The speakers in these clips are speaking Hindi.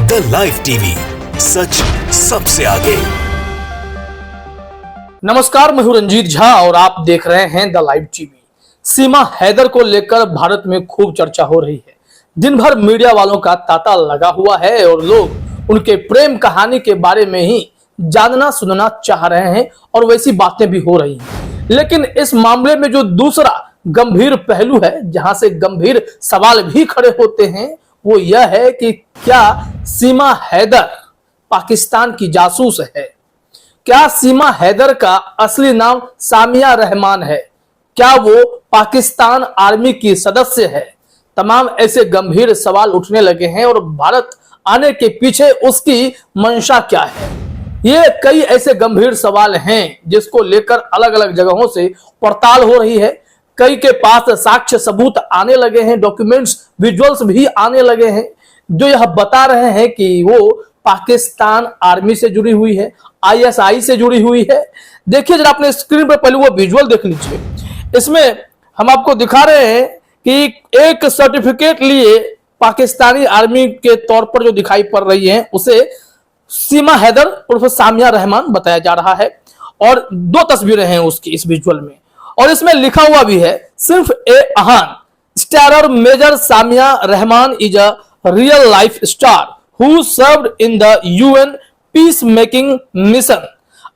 द लाइव टीवी, सच सबसे आगे। नमस्कार, मैं हूं रंजीत झा और आप देख रहे हैं द लाइव टीवी। सीमा हैदर को लेकर भारत में खूब चर्चा हो रही है। दिन भर मीडिया वालों का तांता लगा हुआ है और लोग उनके प्रेम कहानी के बारे में ही जानना सुनना चाह रहे हैं और वैसी बातें भी हो रही हैं। लेकिन इस मामले में जो दूसरा गंभीर पहलू है, जहां से गंभीर सवाल भी खड़े होते हैं, वो यह है कि क्या सीमा हैदर पाकिस्तान की जासूस है? क्या सीमा हैदर का असली नाम सामिया रहमान है? क्या वो पाकिस्तान आर्मी की सदस्य है? तमाम ऐसे गंभीर सवाल उठने लगे हैं और भारत आने के पीछे उसकी मंशा क्या है? ये कई ऐसे गंभीर सवाल हैं जिसको लेकर अलग अलग जगहों से पड़ताल हो रही है। कई के पास साक्ष्य सबूत आने लगे हैं, डॉक्यूमेंट्स, विजुअल्स भी आने लगे हैं जो यह बता रहे हैं कि वो पाकिस्तान आर्मी से जुड़ी हुई है, आईएसआई से जुड़ी हुई है। देखिए जरा अपने स्क्रीन पर पहले वो विजुअल देख लीजिए। इसमें हम आपको दिखा रहे हैं कि एक सर्टिफिकेट लिए पाकिस्तानी आर्मी के तौर पर जो दिखाई पड़ रही है उसे सीमा हैदर उर्फ सामिया रहमान बताया जा रहा है और दो तस्वीरें हैं उसकी इस विजुअल में, और इसमें लिखा हुआ भी है सिर्फ ए Ahan starrer Major Samiya Rahman is a real life star who served in the UN peace making mission.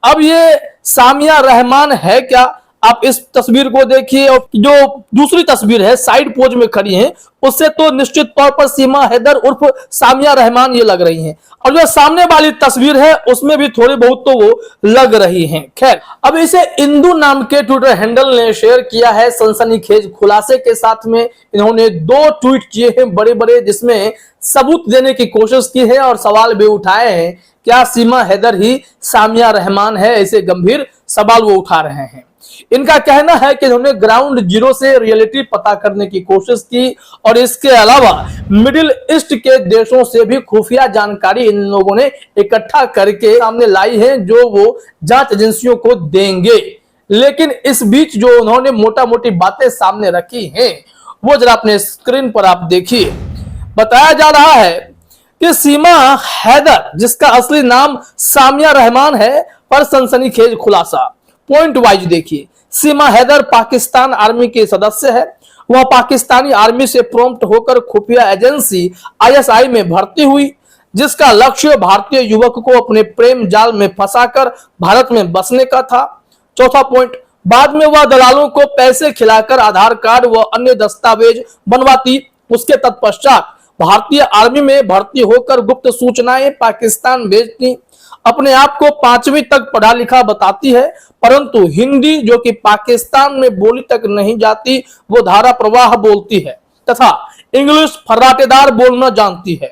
अब ये सामिया रहमान है क्या? आप इस तस्वीर को देखिए और जो दूसरी तस्वीर है साइड पोज में खड़ी है उससे तो निश्चित तौर पर सीमा हैदर उर्फ सामिया रहमान ये लग रही हैं, और जो सामने वाली तस्वीर है उसमें भी थोड़ी बहुत तो वो लग रही हैं। खैर, अब इसे इंदू नाम के ट्विटर हैंडल ने शेयर किया है सनसनीखेज खुलासे के साथ में। इन्होंने दो ट्वीट किए हैं बड़े बड़े जिसमें सबूत देने की कोशिश की है और सवाल भी उठाए हैं, क्या सीमा हैदर ही सामिया रहमान है? ऐसे गंभीर सवाल वो उठा रहे हैं। इनका कहना है कि उन्होंने ग्राउंड जीरो से रियलिटी पता करने की कोशिश की और इसके अलावा मिडिल ईस्ट के देशों से भी खुफिया जानकारी इन लोगों ने इकट्ठा करके सामने लाई है जो वो जांच एजेंसियों को देंगे। लेकिन इस बीच जो उन्होंने मोटा मोटी बातें सामने रखी हैं वो जरा अपने स्क्रीन पर आप देखिए। बताया जा रहा है कि सीमा हैदर, जिसका असली नाम सामिया रहमान है, पर सनसनीखेज खुलासा। पॉइंट वाइज देखिए, सीमा हैदर पाकिस्तान आर्मी के सदस्य है। वह पाकिस्तानी आर्मी से प्रॉम्प्ट होकर खुफिया एजेंसी आईएसआई में भर्ती हुई, जिसका लक्ष्य भारतीय युवक को अपने प्रेम जाल में फंसाकर भारत में बसने का था। चौथा पॉइंट, बाद में वह दलालों को पैसे खिलाकर आधार कार्ड व अन्य दस्तावेज बनवाती। उसके तत्पश्चात भारतीय आर्मी में भर्ती होकर गुप्त सूचनाएं पाकिस्तान भेजती। अपने आप को 5वीं तक पढ़ा लिखा बताती है, परंतु हिंदी जो कि पाकिस्तान में बोली तक नहीं जाती वो धारा प्रवाह बोलती है तथा इंग्लिश फर्राटेदार बोलना जानती है।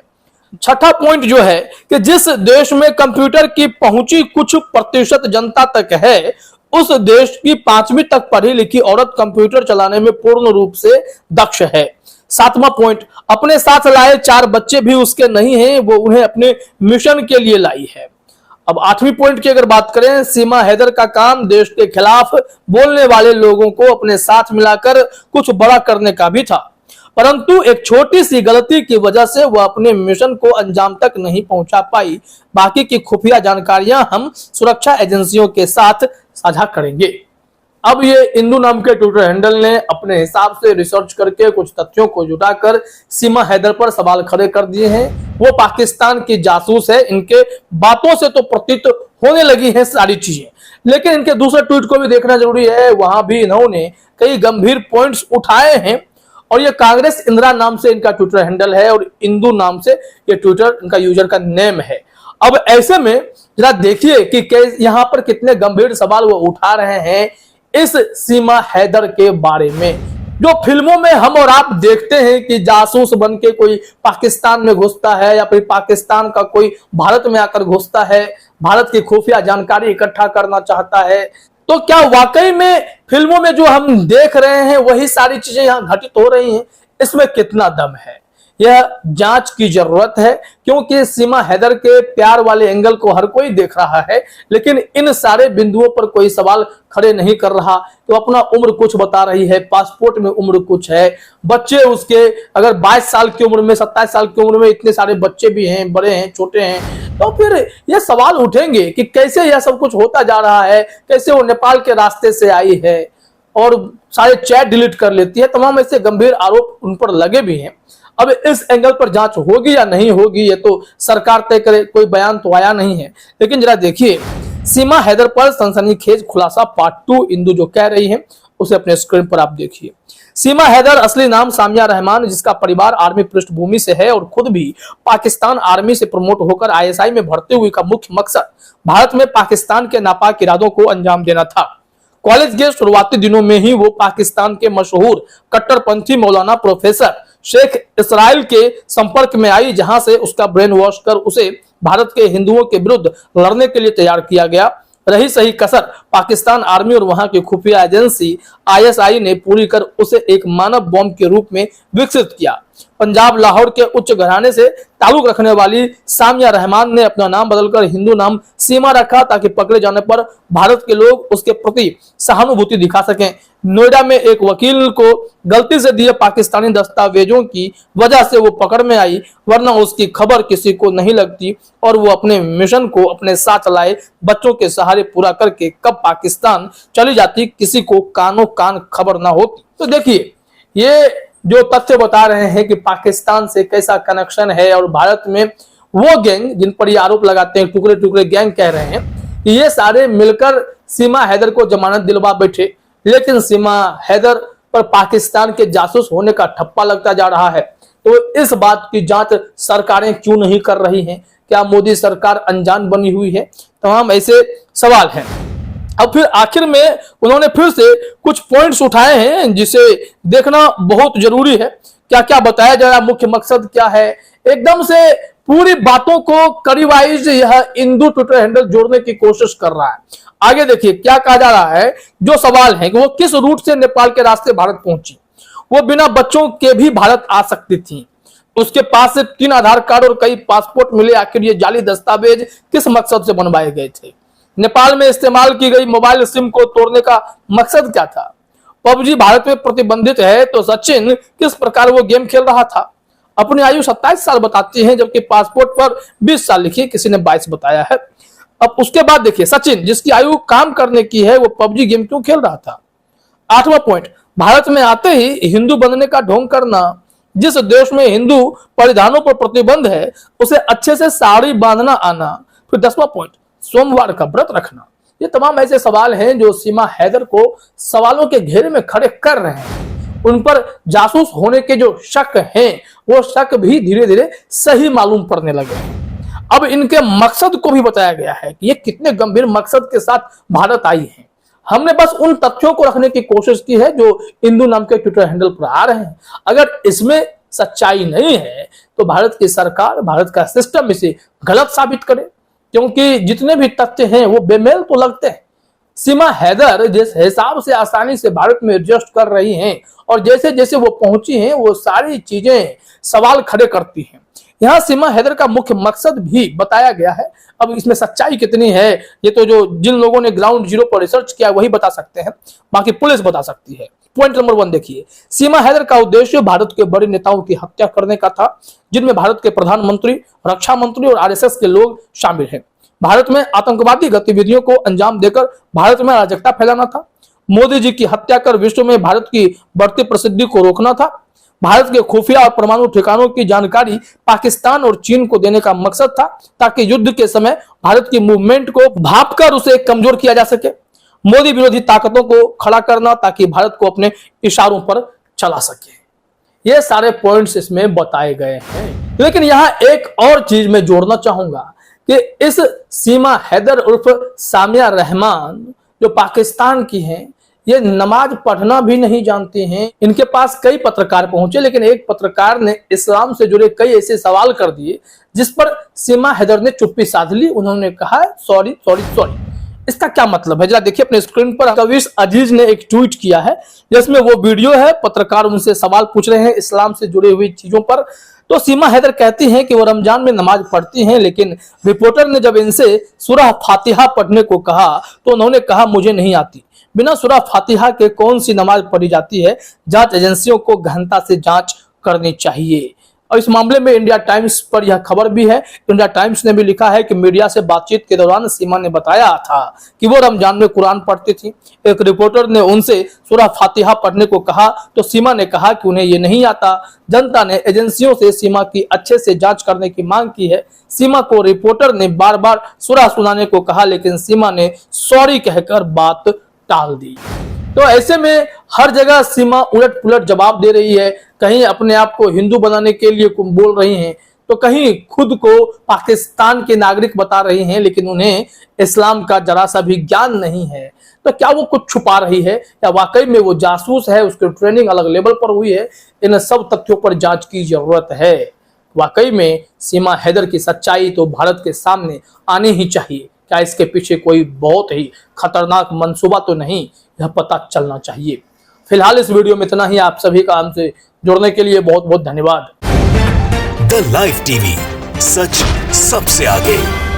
छठा पॉइंट जो है कि जिस देश में कंप्यूटर की पहुंची कुछ प्रतिशत जनता तक है, उस देश की 5वीं तक पढ़ी लिखी औरत कंप्यूटर चलाने में पूर्ण रूप से दक्ष है। सातवां पॉइंट, अपने साथ लाए 4 बच्चे भी उसके नहीं हैं, वो उन्हें अपने मिशन के लिए लाई है। अब 8वीं पॉइंट की अगर बात करें, सीमा हैदर का काम देश के खिलाफ बोलने वाले लोगों को अपने साथ मिलाकर कुछ बड़ा करने का भी था, परंतु एक छोटी सी गलती की वजह से वह अपने मिशन को अंजाम तक नहीं पहुंचा पाई। बाकी की खुफिया जानकारियां हम सुरक्षा एजेंसियों के साथ साझा करेंगे। अब ये इंदू नाम के ट्विटर हैंडल ने अपने हिसाब से रिसर्च करके कुछ तथ्यों को जुटाकर सीमा हैदर पर सवाल खड़े कर दिए हैं। वो पाकिस्तान की जासूस है, इनके बातों से तो प्रतीत होने लगी हैं सारी चीजें, लेकिन इनके दूसरे ट्वीट को भी देखना जरूरी है। वहां भी इन्होंने कई गंभीर पॉइंट्स उठाए हैं और ये कांग्रेस इंदिरा नाम से इनका ट्विटर हैंडल है और इंदू नाम से ये ट्विटर इनका यूजर का नेम है। अब ऐसे में जरा देखिए कि यहाँ पर कितने गंभीर सवाल वो उठा रहे हैं इस सीमा हैदर के बारे में। जो फिल्मों में हम और आप देखते हैं कि जासूस बन के कोई पाकिस्तान में घुसता है या फिर पाकिस्तान का कोई भारत में आकर घुसता है, भारत की खुफिया जानकारी इकट्ठा करना चाहता है, तो क्या वाकई में फिल्मों में जो हम देख रहे हैं वही सारी चीजें यहाँ घटित हो रही हैं? इसमें कितना दम है? यह जांच की जरूरत है, क्योंकि सीमा हैदर के प्यार वाले एंगल को हर कोई देख रहा है, लेकिन इन सारे बिंदुओं पर कोई सवाल खड़े नहीं कर रहा। तो अपना उम्र कुछ बता रही है, पासपोर्ट में उम्र कुछ है, बच्चे उसके अगर 22 साल की उम्र में, 27 साल की उम्र में इतने सारे बच्चे भी हैं, बड़े हैं, छोटे हैं, तो फिर ये सवाल उठेंगे कि कैसे यह सब कुछ होता जा रहा है, कैसे वो नेपाल के रास्ते से आई है और सारे चैट डिलीट कर लेती है। तमाम ऐसे गंभीर आरोप उन पर लगे भी हैं। अब इस एंगल पर जांच होगी या नहीं होगी ये तो सरकार तय करे, कोई बयान तो आया नहीं है। लेकिन जरा देखिए, सीमा हैदर पर सनसनीखेज खुलासा पार्ट 2 इंदु जो कह रही है उसे अपने स्क्रीन पर आप देखिए। सीमा हैदर असली नाम सामिया रहमान, जिसका परिवार आर्मी पृष्ठभूमि से है और खुद भी पाकिस्तान आर्मी से प्रमोट होकर आईएसआई में भर्ती हुई, का मुख्य मकसद भारत में पाकिस्तान के नापाक इरादों को अंजाम देना था। कॉलेज के शुरुआती दिनों में ही वो पाकिस्तान के मशहूर कट्टरपंथी मौलाना प्रोफेसर शेख इसराइल के संपर्क में आई, जहां से उसका ब्रेन वॉश कर उसे भारत के हिंदुओं के विरुद्ध लड़ने के लिए तैयार किया गया। रही सही कसर पाकिस्तान आर्मी और वहां की खुफिया एजेंसी आईएसआई ने पूरी कर उसे एक मानव बॉम्ब के रूप में विकसित किया। पंजाब लाहौर के उच्च घराने से ताल्लुक रखने वाली सामिया रहमान ने अपना नाम बदलकर हिंदू नाम सीमा रखा, ताकि पकड़े जाने पर भारत के लोग उसके प्रति सहानुभूति दिखा सकें। नोएडा में एक वकील को गलती से दिए पाकिस्तानी दस्तावेजों की वजह से वो पकड़ में आई, वरना उसकी खबर किसी को नहीं लगती और वो अपने मिशन को अपने साथ लाए बच्चों के सहारे पूरा करके कब पाकिस्तान चली जाती किसी को कानों कान खबर ना होती। तो देखिए, ये जो तथ्य बता रहे हैं कि पाकिस्तान से कैसा कनेक्शन है और भारत में वो गैंग जिन पर ये आरोप लगाते हैं, टुकड़े टुकड़े गैंग कह रहे हैं, कि ये सारे मिलकर सीमा हैदर को जमानत दिलवा बैठे। लेकिन सीमा हैदर पर पाकिस्तान के जासूस होने का ठप्पा लगता जा रहा है। तो इस बात की जांच सरकारें क्यों नहीं कर रही हैं? क्या मोदी सरकार अनजान बनी हुई है? तमाम ऐसे सवाल हैं। अब फिर आखिर में उन्होंने फिर से कुछ पॉइंट्स उठाए हैं जिसे देखना बहुत जरूरी है। क्या क्या बताया जा रहा है, मुख्य मकसद क्या है, एकदम से पूरी बातों को करीवाइज यह इंदु ट्विटर हैंडल जोड़ने की कोशिश कर रहा है। आगे देखिए क्या कहा जा रहा है। जो सवाल है कि वो किस रूट से नेपाल के रास्ते भारत पहुंची, वो बिना बच्चों के भी भारत आ सकती थी। उसके पास से 3 आधार कार्ड और कई पासपोर्ट मिले। आखिर ये जाली दस्तावेज किस मकसद से बनवाए गए थे? नेपाल में इस्तेमाल की गई मोबाइल सिम को तोड़ने का मकसद क्या था? पबजी भारत में प्रतिबंधित है तो सचिन किस प्रकार वो गेम खेल रहा था? अपनी आयु 27 साल बताती है, जबकि पासपोर्ट पर 20 साल लिखी, किसी ने 22 बताया है। अब उसके बाद देखिए, सचिन जिसकी आयु काम करने की है वो पबजी गेम क्यों खेल रहा था? 8वां पॉइंट, भारत में आते ही हिंदू बनने का ढोंग करना। जिस देश में हिंदू परिधानों पर प्रतिबंध है उसे अच्छे से साड़ी बांधना आना। फिर 10वां पॉइंट, सोमवार का व्रत रखना। ये तमाम ऐसे सवाल हैं जो सीमा हैदर को सवालों के घेरे में खड़े कर रहे हैं। उन पर जासूस होने के जो शक हैं वो शक भी धीरे धीरे सही मालूम पड़ने लगे हैं। अब इनके मकसद को भी बताया गया है कि ये कितने गंभीर मकसद के साथ भारत आई है। हमने बस उन तथ्यों को रखने की कोशिश की है जो इंदु नाम के ट्विटर हैंडल पर आ रहे हैं। अगर इसमें सच्चाई नहीं है तो भारत की सरकार, भारत का सिस्टम इसे गलत साबित करे, क्योंकि जितने भी तथ्य हैं वो बेमेल तो लगते हैं। सीमा हैदर जिस हिसाब से आसानी से भारत में एडजस्ट कर रही हैं और जैसे जैसे वो पहुंची हैं वो सारी चीजें सवाल खड़े करती हैं। यहाँ सीमा हैदर का मुख्य मकसद भी बताया गया है। अब इसमें सच्चाई कितनी है ये तो जो जिन लोगों ने ग्राउंड जीरो पर रिसर्च किया वही बता सकते हैं, बाकी पुलिस बता सकती है। पॉइंट नंबर 1 देखिए, सीमा हैदर का उद्देश्य भारत के बड़े नेताओं की हत्या करने का था, जिनमें भारत के प्रधानमंत्री, रक्षा मंत्री और आरएसएस के लोग शामिल हैं। भारत में आतंकवादी गतिविधियों को अंजाम देकर भारत में अराजकता फैलाना था। मोदी जी की हत्या कर विश्व में भारत की बढ़ती प्रसिद्धि को रोकना था। भारत के खुफिया और परमाणु ठिकानों की जानकारी पाकिस्तान और चीन को देने का मकसद था, ताकि युद्ध के समय भारत की मूवमेंट को भांपकर उसे कमजोर किया जा सके। मोदी विरोधी ताकतों को खड़ा करना ताकि भारत को अपने इशारों पर चला सके। ये सारे पॉइंट्स इसमें बताए गए हैं। लेकिन यहाँ एक और चीज मैं जोड़ना चाहूंगा कि इस सीमा हैदर उर्फ सामिया रहमान जो पाकिस्तान की हैं, ये नमाज पढ़ना भी नहीं जानती हैं। इनके पास कई पत्रकार पहुंचे, लेकिन एक पत्रकार ने इस्लाम से जुड़े कई ऐसे सवाल कर दिए जिस पर सीमा हैदर ने चुप्पी साध ली। उन्होंने कहा सॉरी सॉरी सॉरी। इसका क्या मतलब है जरा देखिए अपने स्क्रीन पर। कविश अजीज ने एक ट्वीट किया है जिसमें वो वीडियो है, पत्रकार उनसे सवाल पूछ रहे हैं इस्लाम से जुड़ी हुई चीजों पर। तो सीमा हैदर कहती हैं कि वो रमजान में नमाज पढ़ती हैं, लेकिन रिपोर्टर ने जब इनसे सूरह फातिहा पढ़ने को कहा तो उन्होंने कहा मुझे नहीं आती। बिना सूरह फातिहा के कौन सी नमाज पढ़ी जाती है? जांच एजेंसियों को गहनता से जांच करनी चाहिए। और इस मामले में इंडिया टाइम्स पर यह खबर भी है। इंडिया टाइम्स ने भी लिखा है कि मीडिया से बातचीत के दौरान सीमा ने बताया था कि वो रमजान में कुरान पढ़ती थी। एक रिपोर्टर ने उनसे सूरह फातिहा पढ़ने को कहा तो सीमा ने कहा कि उन्हें ये नहीं आता। जनता ने एजेंसियों से सीमा की अच्छे से जांच करने की मांग की है। सीमा को रिपोर्टर ने बार बार सूरह सुनाने को कहा, लेकिन सीमा ने सॉरी कहकर बात टाल दी। तो ऐसे में हर जगह सीमा उलट पुलट जवाब दे रही है। कहीं अपने आप को हिंदू बनाने के लिए बोल रही हैं, तो कहीं खुद को पाकिस्तान के नागरिक बता रही हैं, लेकिन उन्हें इस्लाम का जरा सा भी ज्ञान नहीं है। तो क्या वो कुछ छुपा रही है या वाकई में वो जासूस है, उसकी ट्रेनिंग अलग लेवल पर हुई है? इन सब तथ्यों पर जांच की जरूरत है। वाकई में सीमा हैदर की सच्चाई तो भारत के सामने आनी ही चाहिए। क्या इसके पीछे कोई बहुत ही खतरनाक मंसूबा तो नहीं, यह पता चलना चाहिए। फिलहाल इस वीडियो में इतना ही। आप सभी का हमसे जुड़ने के लिए बहुत बहुत धन्यवाद। द लाइव टीवी, सच सबसे आगे।